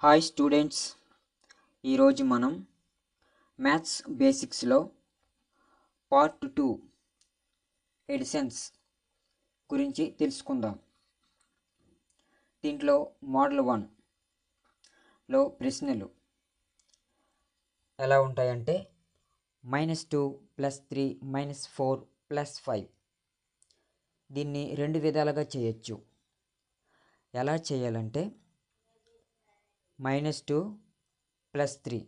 Hi students, ఈరోజు మనం maths బేసిక్స్లో part 2 editions గురించి తెలుసుకుందాం. దీంట్లో మోడల్ 1లో ప్రశ్నలు ఎలా ఉంటాయంటే -2 + 3 -4 + 5. దీన్ని రెండు విధాలుగా చేయొచ్చు. ఎలా చేయాలంటే -2 + 3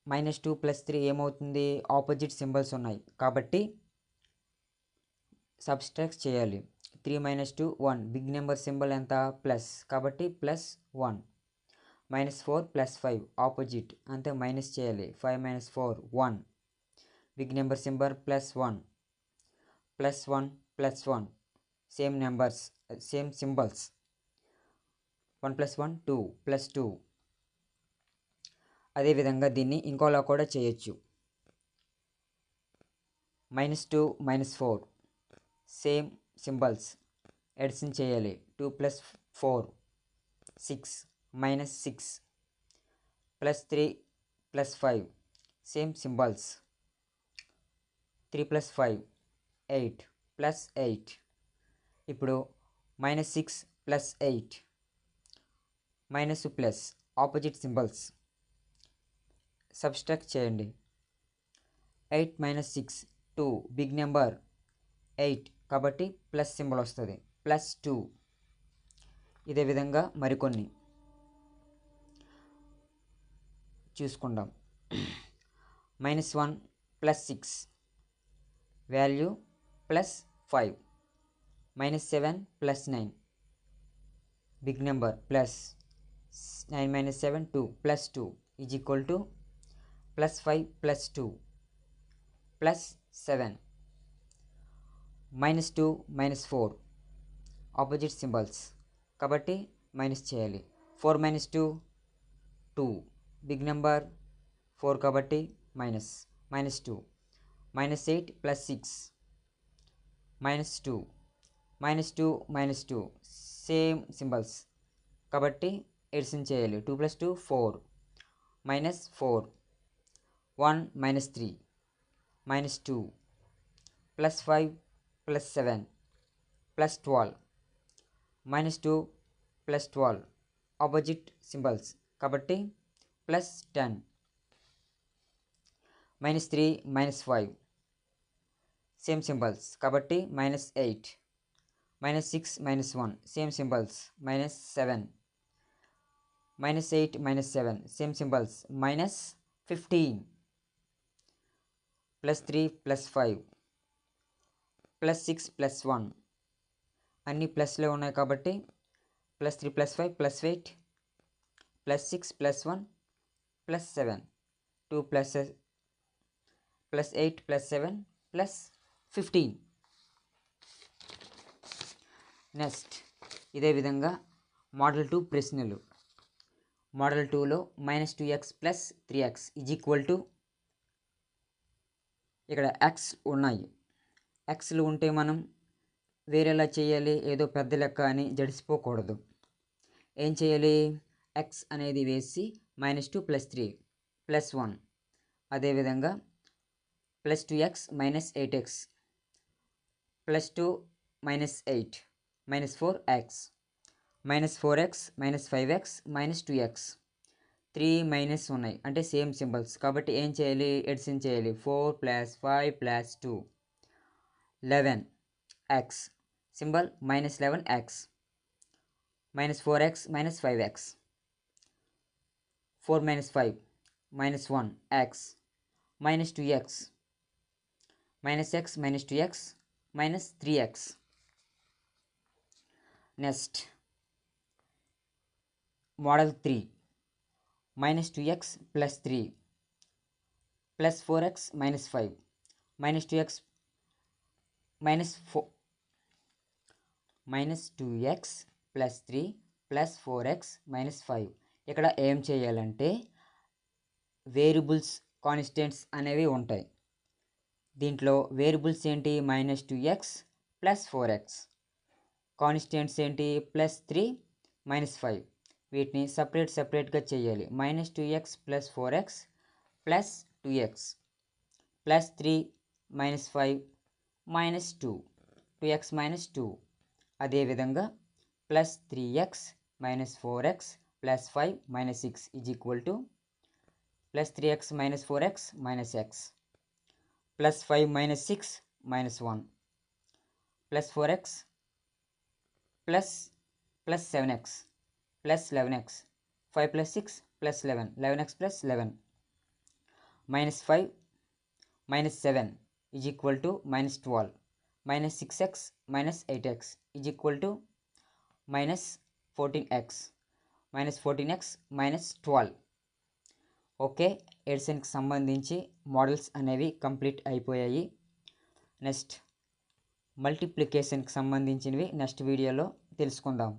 -2 + 3 ఏమవుతుంది? ఆపోజిట్ సింబల్స్ ఉన్నాయి కాబట్టి సబ్స్ట్రాక్ట్ చేయాలి. 3 - 2 1. బిగ్ నెంబర్ సింబల్ ఎంత? ప్లస్, కాబట్టి +1. -4 + 5 ఆపోజిట్ అంతే, మైనస్ చేయాలి. 5 - 4 1. Big number symbol +1 +1 +1 same numbers, same symbols. 1 + 1 2 +2. అదేవిధంగా దీన్ని ఇంకోలా కూడా చేయొచ్చు. -2 - 4 సేమ్ సింబల్స్, ఎడిషన్ చేయాలి. 2 + 4 6 -6 +3 + 5 సేమ్ సింబల్స్. 3 + 5 8 +8. ఇప్పుడు -6 + 8 minus plus opposite symbols subtract చేయండి. 8 - 6 2. బిగ్ నెంబర్ 8 కాబట్టి ప్లస్ సింబల్ వస్తుంది, +2. ఇదే విధంగా మరికొన్ని చూసుకుందాం. -1 + 6 value +5. -7 + 9 big number +9 - 7 2 +2 = +5 + 2 +7. -2 - 4 opposite symbols కాబట్టి మైనస్ చేయాలి. 4 - 2 2. బిగ్ నెంబర్ 4 కాబట్టి -2. -8 + 6 -2. -2 - 2 సేమ్ సింబల్స్ కాబట్టి ఎడిషన్ చేయాలి. 2 + 2 4 -4. 1 - 3 -2 +5 + 7 +12. -2 + 12 ఆపోజిట్ సింబల్స్ కాబట్టి +10. -3 - 5 సేమ్ సింబల్స్ కాబట్టి -8. -6 - 1 సేమ్ సింబల్స్ -7. -8 - 7 same symbols -15. +3 + 5 +6 + 1 అన్ని ప్లస్లో ఉన్నాయి కాబట్టి +3 + 5 +8 +6 + 1 +7 2 +8 +7 +15. నెక్స్ట్ ఇదే విధంగా మోడల్ 2 ప్రశ్నలు. మోడల్ 2లో -2x + 3x = ఇక్కడ x ఉన్నాయి. xలు ఉంటే మనం వేరేలా చేయాలి, ఏదో పెద్ద లెక్క అని జడిసిపోకూడదు. ఏం చేయాలి? x అనేది వేసి -2 + 3 +1. అదేవిధంగా +2x - 8x +2 - 8 -4x -4x -5x -2x 3 minus ఉన్నాయి అంటే సేమ్ సింబల్స్ కాబట్టి ఏం చేయాలి? ఎడిషన్ చేయాలి. 4 + 5 + 2 11x symbol -11x -4x -5x 4 - 5 -1x -2x -x -2x -3x. Next model 3 -2x + 3 +4x -5 -2x -2x + 3 +4x -5. ఇక్కడ ఏం చేయాలంటే వేరియబుల్స్ కాన్స్టెంట్స్ అనేవి ఉంటాయి. దీంట్లో వేరియబుల్స్ ఏంటి? -2x + 4x. కాన్స్టెంట్స్ ఏంటి? +3 -5 వీటిని సపరేట్గా చేయాలి. -2x + 4x + 2x +3 -5 -2 2x - 2 అదేవిధంగా +3x - 4x + 5 - 6 = +3x - 4x - x +5 - 6 - 1 +4x +7x +11x 5 + 6 + 11 11x + 11 -5 -7 = -12 -6x - 8x = -14x -14x - 12. Okay, ఎడిషన్కి సంబంధించి మోడల్స్ అనేవి కంప్లీట్ అయిపోయాయి. నెక్స్ట్ మల్టిప్లికేషన్కి సంబంధించినవి నెక్స్ట్ వీడియోలో తెలుసుకుందాం.